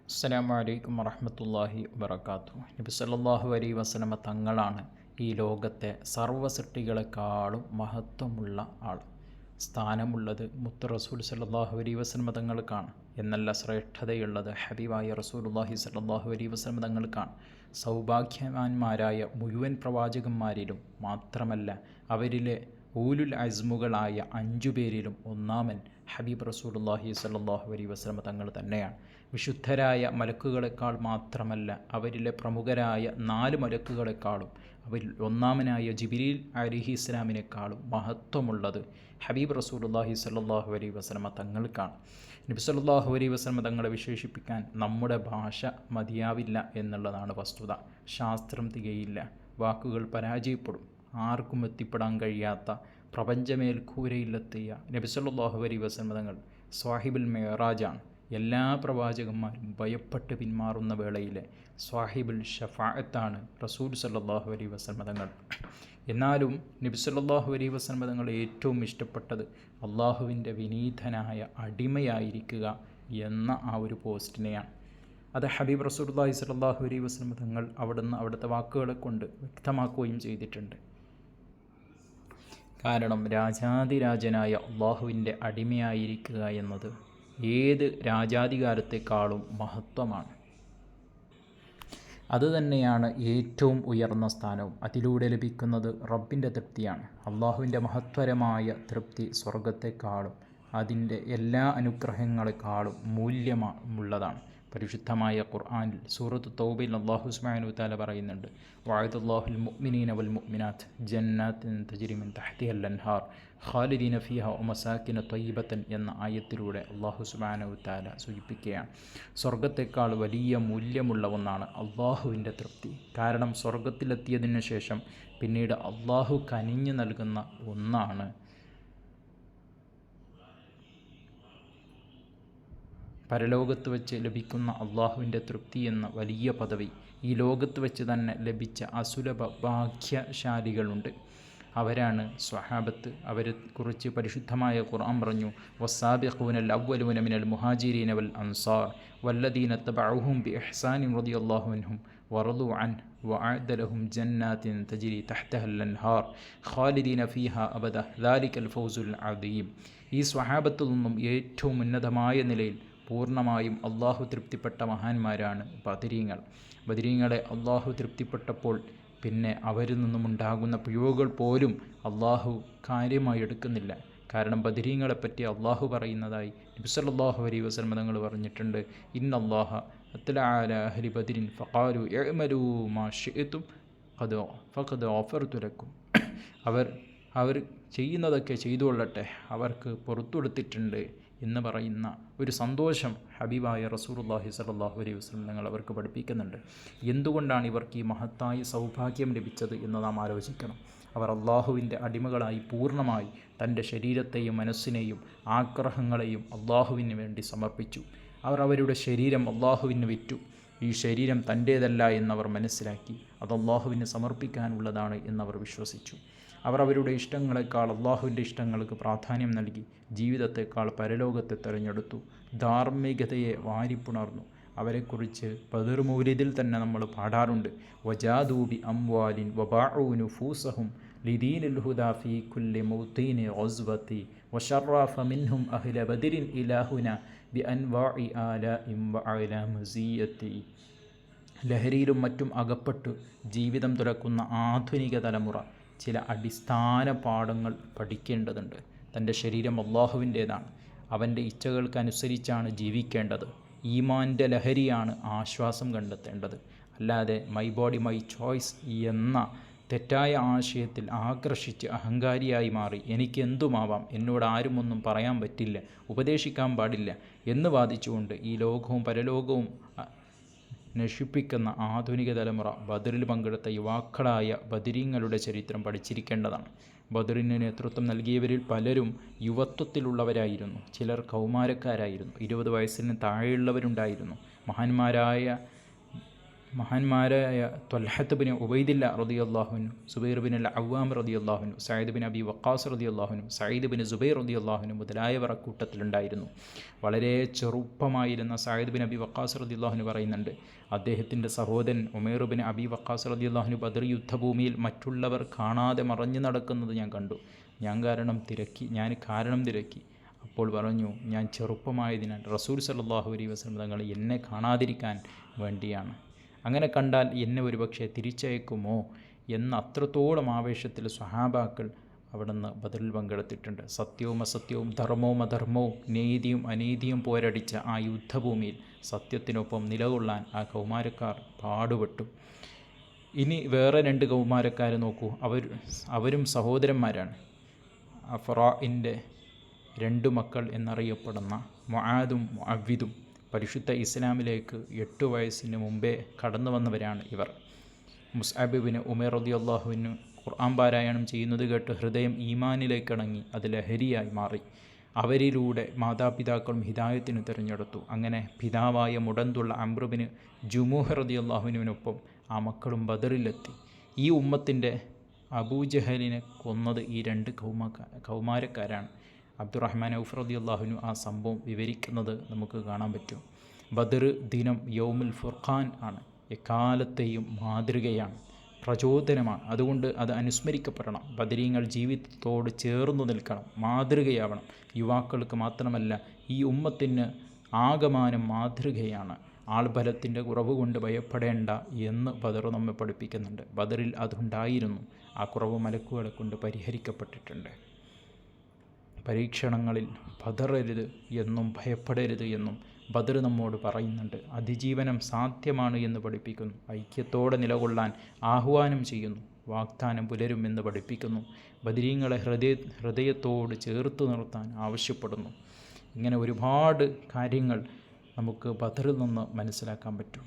അസ്സലാമു അലൈക്കും വറഹ്മത്തുള്ളാഹി വബറകാതുഹു. നബി സല്ലല്ലാഹു അലൈഹി വസല്ലമ തങ്ങളാണ് ഈ ലോകത്തെ സർവ്വ സൃഷ്ടികളെക്കാളും മഹത്വമുള്ള ആൾ. സ്ഥാനമുള്ളത് മുത്ത് റസൂൽ സല്ലല്ലാഹു അലൈഹി വസല്ലമ തങ്ങൾക്കാണ്. എന്നല്ല ശ്രേഷ്ഠതയുള്ളത് ഹബീബായ റസൂലുള്ളാഹി സല്ലല്ലാഹു അലൈഹി വസല്ലമ തങ്ങൾക്കാണ്. സൗഭാഗ്യവാന്മാരായ മുഴുവൻ പ്രവാചകന്മാരിലും മാത്രമല്ല, അവരിലെ ഊലുൽ അസ്മുകളായ 5 പേരിലും ഒന്നാമൻ ഹബീബ് റസൂലുള്ളാഹി സ്വല്ലല്ലാഹു അലൈഹി വസല്ലമ തങ്ങൾ തന്നെയാണ്. വിശുദ്ധരായ മലക്കുകളെക്കാൾ മാത്രമല്ല, അവരിലെ പ്രമുഖരായ 4 മലക്കുകളെക്കാളും അവരിൽ ഒന്നാമനായ ജിബ്രീൽ അലൈഹിസ്സലാമിനേക്കാളും മഹത്വമുള്ളത് ഹബീബ് റസൂലുള്ളാഹി സ്വല്ലല്ലാഹു അലൈഹി വസല്ലമ തങ്ങൾക്കാണ്. നബി സല്ലല്ലാഹു അലൈഹി വസല്ലമ തങ്ങളെ വിശേഷിപ്പിക്കാൻ നമ്മുടെ ഭാഷ മതിയാവില്ല എന്നുള്ളതാണ് വസ്തുത. ശാസ്ത്രം തികയില്ല, വാക്കുകൾ പരാജയപ്പെടും. ആർക്കും എത്തിപ്പെടാൻ കഴിയാത്ത പ്രപഞ്ചമേൽക്കൂരയിലെത്തിയ നബി സല്ലല്ലാഹു അലൈഹി വസല്ലമ തങ്ങൾ സ്വാഹിബുൽ മിഅ്റാജാണ്. എല്ലാ പ്രവാചകന്മാരും ഭയപ്പെട്ട് പിന്മാറുന്ന വേളയിലെ സ്വാഹിബുൽ ഷഫാഅത്താണ് റസൂൽ സല്ലല്ലാഹു അലൈഹി വസല്ലമ തങ്ങൾ. എന്നാലും നബി സല്ലല്ലാഹു അലൈഹി വസല്ലമ തങ്ങൾ ഏറ്റവും ഇഷ്ടപ്പെട്ടത് അള്ളാഹുവിൻ്റെ വിനീതനായ അടിമയായിരിക്കുക എന്ന ആ ഒരു പോസ്റ്റിനെയാണ്. അത് ഹബീബ് റസൂലുള്ളാഹി സ്വല്ലല്ലാഹു അലൈഹി വസല്ലമ തങ്ങൾ അവിടുത്തെ വാക്കുകളെ കൊണ്ട് വ്യക്തമാക്കുകയും ചെയ്തിട്ടുണ്ട്. കാരണം രാജാതിരാജനായ അള്ളാഹുവിൻ്റെ അടിമയായിരിക്കുക എന്നത് ഏത് രാജാധികാരത്തെക്കാളും മഹത്വമാണ്. അതുതന്നെയാണ് ഏറ്റവും ഉയർന്ന സ്ഥാനവും. അതിലൂടെ ലഭിക്കുന്നത് റബ്ബിൻ്റെ തൃപ്തിയാണ്. അള്ളാഹുവിൻ്റെ മഹത്വരമായ തൃപ്തി സ്വർഗത്തെക്കാളും അതിൻ്റെ എല്ലാ അനുഗ്രഹങ്ങളെക്കാളും മൂല്യമുള്ളതാണ്. പരിശുദ്ധമായ ഖുർആനിൽ സൂറത്ത് തൗബയിൽ അല്ലാഹു സുബ്ഹാനഹു വതആല പറയുന്നുണ്ട്, വഅദല്ലാഹുൽ മുഅ്മിനീന വൽ മുഅ്മിനാത്ത് ജന്നാത്തിൻ തജ്രി മിൻ തഹ്തിഹൽ അൻഹാർ ഖാലിദീന ഫീഹാ വമസാകിന ത്വയ്യിബത്തൻ എന്ന ആയത്തിലൂടെ അല്ലാഹു സുബ്ഹാനഹു വതആല സൂചിപ്പിക്കുകയാണ്. സ്വർഗത്തെക്കാൾ വലിയ മൂല്യമുള്ള ഒന്നാണ് അള്ളാഹുവിൻ്റെ തൃപ്തി. കാരണം സ്വർഗത്തിലെത്തിയതിനു ശേഷം പിന്നീട് അള്ളാഹു കനിഞ്ഞു നൽകുന്ന ഒന്നാണ് പരലോകത്ത് വെച്ച് ലഭിക്കുന്ന അള്ളാഹുവിൻ്റെ തൃപ്തി എന്ന വലിയ പദവി. ഈ ലോകത്ത് വെച്ച് തന്നെ ലഭിച്ച അസുലഭ ഭാഗ്യശാലികളുണ്ട്. അവരാണ് സ്വഹാബത്ത്. അവരെക്കുറിച്ച് പരിശുദ്ധമായ ഖുർആൻ പറഞ്ഞു, വസ്സാബിഖൂനൽ അവ്വലൂന മിനൽ മുഹാജിരീന വൽ അൻസാർ വല്ലദീന തബഉഹും ബിഇഹ്സാനിൻ റളിയല്ലാഹു അൻഹും വറളു അൻഹു വഅഅദ ലഹും ജന്നാത്തിൻ തജ്രി തഹ്തഹൽ അൻഹാർ ഖാലിദീന ഫീഹാ അബദ ദാലികൽ ഫൗസുൽ അദീം. ഈ സ്വഹാബത്തിൽ നിന്നും ഏറ്റവും ഉന്നതമായ നിലയിൽ പൂർണ്ണമായും അള്ളാഹു തൃപ്തിപ്പെട്ട മഹാന്മാരാണ് ബദരീങ്ങൾ. ബദരീങ്ങളെ അള്ളാഹു തൃപ്തിപ്പെട്ടപ്പോൾ പിന്നെ അവരിൽ നിന്നുമുണ്ടാകുന്ന പിഴവുകൾ പോലും അള്ളാഹു കാര്യമായി എടുക്കുന്നില്ല. കാരണം ബദരീങ്ങളെപ്പറ്റി അള്ളാഹു പറയുന്നതായി നബി സല്ലല്ലാഹു അലൈഹി വസല്ലം തങ്ങൾ പറഞ്ഞിട്ടുണ്ട്, ഇന്നല്ലാഹ അത്ലഅ അലാ അഹ്ലി ബദരിൻ ഫഖാലു ഇഅ്മലൂ മാ ശിഅ്തും ഫഖദ് ഗഫർതു ലക്കും. അവർ ചെയ്യുന്നതൊക്കെ ചെയ്തുകൊള്ളട്ടെ, അവർക്ക് പുറത്തുകൊടുത്തിട്ടുണ്ട് എന്ന് പറയുന്ന ഒരു സന്തോഷം ഹബീബായ റസൂലുള്ളാഹി സ്വല്ലല്ലാഹു അലൈഹി വസല്ലം തങ്ങൾ അവർക്ക് പഠിപ്പിക്കുന്നുണ്ട്. എന്തുകൊണ്ടാണ് ഇവർക്ക് ഈ മഹത്തായ സൗഭാഗ്യം ലഭിച്ചത് എന്ന് നാം ആലോചിക്കണം. അവർ അള്ളാഹുവിൻ്റെ അടിമകളായി പൂർണ്ണമായി തൻ്റെ ശരീരത്തെയും മനസ്സിനെയും ആഗ്രഹങ്ങളെയും അള്ളാഹുവിന് വേണ്ടി സമർപ്പിച്ചു. അവർ അവരുടെ ശരീരം അള്ളാഹുവിന് വിറ്റു. ഈ ശരീരം തൻ്റേതല്ല എന്നവർ മനസ്സിലാക്കി. അത് അള്ളാഹുവിന് സമർപ്പിക്കാനുള്ളതാണ് എന്നവർ വിശ്വസിച്ചു. അവർ അവരുടെ ഇഷ്ടങ്ങളെക്കാൾ അള്ളാഹുവിൻ്റെ ഇഷ്ടങ്ങൾക്ക് പ്രാധാന്യം നൽകി. ജീവിതത്തെക്കാൾ പരലോകത്തെ തിരഞ്ഞെടുത്തു. ധാർമ്മികതയെ വാരിപ്പുണർന്നു. അവരെക്കുറിച്ച് ബദർ മൗലിദിൽ തന്നെ നമ്മൾ പാടാറുണ്ട്, വജാദൂബി അംവാലിൻ വബാഉ നുഫൂസഹും ലിദീനിൽ ഹുദാ ഫീ കുല്ലി മൗതീനി ഗസ്വതി വശറഫ മിൻഹും അഹ്ല ബദരിൻ ഇലാഹുന ബിഅൻവാഇ ആലാഇൻ വഅലാ മസിയതി. ലഹരിയിലും മറ്റും അകപ്പെട്ട് ജീവിതം തുലക്കുന്ന ആധുനിക തലമുറ ചില അടിസ്ഥാന പാഠങ്ങൾ പഠിക്കേണ്ടതുണ്ട്. തൻ്റെ ശരീരം അള്ളാഹുവിൻ്റേതാണ്. അവൻ്റെ ഇച്ഛകൾക്കനുസരിച്ചാണ് ജീവിക്കേണ്ടത്. ഈമാൻ്റെ ലഹരിയാണ് ആശ്വാസം കണ്ടെത്തേണ്ടത്. അല്ലാതെ മൈ ബോഡി മൈ ചോയ്സ് എന്ന തെറ്റായ ആശയത്തിൽ ആകർഷിച്ച് അഹങ്കാരിയായി മാറി എനിക്കെന്തുമാവാം, എന്നോട് ആരും ഒന്നും പറയാൻ പറ്റില്ല, ഉപദേശിക്കാൻ പാടില്ല എന്ന് വാദിച്ചുകൊണ്ട് ഈ ലോകവും പരലോകവും നശിപ്പിക്കുന്ന ആധുനിക തലമുറ ബദറിൽ പങ്കെടുത്ത യുവാക്കളായ ബദരീങ്ങളുടെ ചരിത്രം പഠിച്ചിരിക്കേണ്ടതാണ്. ബദറിന് നേതൃത്വം നൽകിയവരിൽ പലരും യുവത്വത്തിലുള്ളവരായിരുന്നു. ചിലർ കൗമാരക്കാരായിരുന്നു. 20 വയസ്സിന് താഴെയുള്ളവരുണ്ടായിരുന്നു. മഹാന്മാരായ ത്വൽഹത്ത് ബിൻ ഉബൈദില്ല റളിയല്ലാഹുവിനു, സുബൈർ ബിൻ അൽ അവ്വാം റളിയല്ലാഹുവിനു, സയ്യിദ് ബിൻ അബി വക്കാസ് റളിയല്ലാഹുവിനു, സയ്യിദ് ബിൻ സുബൈർ റളിയല്ലാഹുവിനു മുതലായവർ കൂട്ടത്തിലുണ്ടായിരുന്നു. വളരെ ചെറുപ്പമായിരുന്ന സയ്യിദ് ബിൻ അബി വക്കാസ് റളിയല്ലാഹുവിനു പറയുന്നുണ്ട്, അദ്ദേഹത്തിൻ്റെ സഹോദരൻ ഉമൈർ ബിൻ അബി വക്കാസ് റളിയല്ലാഹുവിനു ബദർ യുദ്ധഭൂമിയിൽ മറ്റുള്ളവർ കാണാതെ മറഞ്ഞു നടക്കുന്നത് ഞാൻ കണ്ടു. ഞാൻ കാരണം തിരക്കി. അപ്പോൾ പറഞ്ഞു, ഞാൻ ചെറുപ്പമായതിനാൽ റസൂൽ സല്ലല്ലാഹു അലൈഹി വസല്ലം തങ്ങൾ എന്നെ കാണാതിരിക്കാൻ വേണ്ടിയാണ്. അങ്ങനെ കണ്ടാൽ എന്നെ ഒരുപക്ഷെ തിരിച്ചയക്കുമോ എന്ന അത്രത്തോളം ആവേശത്തിൽ സ്വഹാബാക്കൾ അവിടുന്ന് ബദറിൽ പങ്കെടുത്തിട്ടുണ്ട്. സത്യവും അസത്യവും ധർമ്മവും അധർമ്മവും നീതിയും അനീതിയും പോരടിച്ച ആ യുദ്ധഭൂമിയിൽ സത്യത്തിനൊപ്പം നിലകൊള്ളാൻ ആ കൗമാരക്കാർ പാടുപെട്ടു. ഇനി വേറെ 2 കൗമാരക്കാരെ നോക്കൂ. അവരും സഹോദരന്മാരാണ്. അഫ്റാഇൻ്റെ 2 മക്കൾ എന്നറിയപ്പെടുന്ന മുആദും മുഅവ്വിദും പരിശുദ്ധ ഇസ്ലാമിലേക്ക് 8 വയസ്സിന് മുമ്പേ കടന്നു വന്നവരാണ് ഇവർ. മുസ്അബ് ബിൻ ഉമൈർ റളിയല്ലാഹുവിനു ഖുർആൻ പാരായണം ചെയ്യുന്നത് കേട്ട് ഹൃദയം ഈമാനിലേക്കിണങ്ങി അത് ലഹരിയായി മാറി. അവരിലൂടെ മാതാപിതാക്കളും ഹിദായത്തിന് തിരഞ്ഞെടുത്തു. അങ്ങനെ പിതാവായ മുടന്തുള്ള അംർ ബിൻ ജുമൂഹ് റളിയല്ലാഹുവിനൊപ്പം ആ മക്കളും ബദറിലെത്തി. ഈ ഉമ്മത്തിൻ്റെ അബൂജഹലിനെ കൊന്നത് ഈ 2 കൗമാരക്കാരാണ്. അബ്ദുറഹ്മാൻ ഔഫ് റളിയല്ലാഹുവിനു ആ സംഭവം വിവരിക്കുന്നത് നമുക്ക് കാണാൻ പറ്റും. ബദർ ദിനം യൗമുൽ ഫുർഖാൻ ആണ്. എക്കാലത്തെയും മാതൃകയാണ്, പ്രചോദനമാണ്. അതുകൊണ്ട് അത് അനുസ്മരിക്കപ്പെടണം. ബദരീങ്ങൾ ജീവിതത്തോട് ചേർന്നു നിൽക്കണം, മാതൃകയാവണം. യുവാക്കൾക്ക് മാത്രമല്ല, ഈ ഉമ്മത്തിന് ആകമാനം മാതൃകയാണ്. ആൾബലത്തിൻ്റെ കുറവ് കൊണ്ട് ഭയപ്പെടേണ്ട എന്ന് ബദർ നമ്മെ പഠിപ്പിക്കുന്നുണ്ട്. ബദറിൽ അതുണ്ടായിരുന്നു. ആ കുറവ് മലക്കുകളെ കൊണ്ട് പരിഹരിക്കപ്പെട്ടിട്ടുണ്ട്. പരീക്ഷണങ്ങളിൽ പതറരുത് എന്നും ഭയപ്പെടരുത് എന്നും ബദർ നമ്മോട് പറയുന്നുണ്ട്. അതിജീവനം സാധ്യമാണ് എന്ന് പഠിപ്പിക്കുന്നു. ഐക്യത്തോടെ നിലകൊള്ളാൻ ആഹ്വാനം ചെയ്യുന്നു. വാഗ്ദാനം പുലരുമെന്ന് പഠിപ്പിക്കുന്നു. ബദരീങ്ങളെ ഹൃദയത്തോട് ചേർത്ത് നിർത്താൻ ആവശ്യപ്പെടുന്നു. ഇങ്ങനെ ഒരുപാട് കാര്യങ്ങൾ നമുക്ക് ബദറിൽ നിന്ന് മനസ്സിലാക്കാൻ പറ്റും.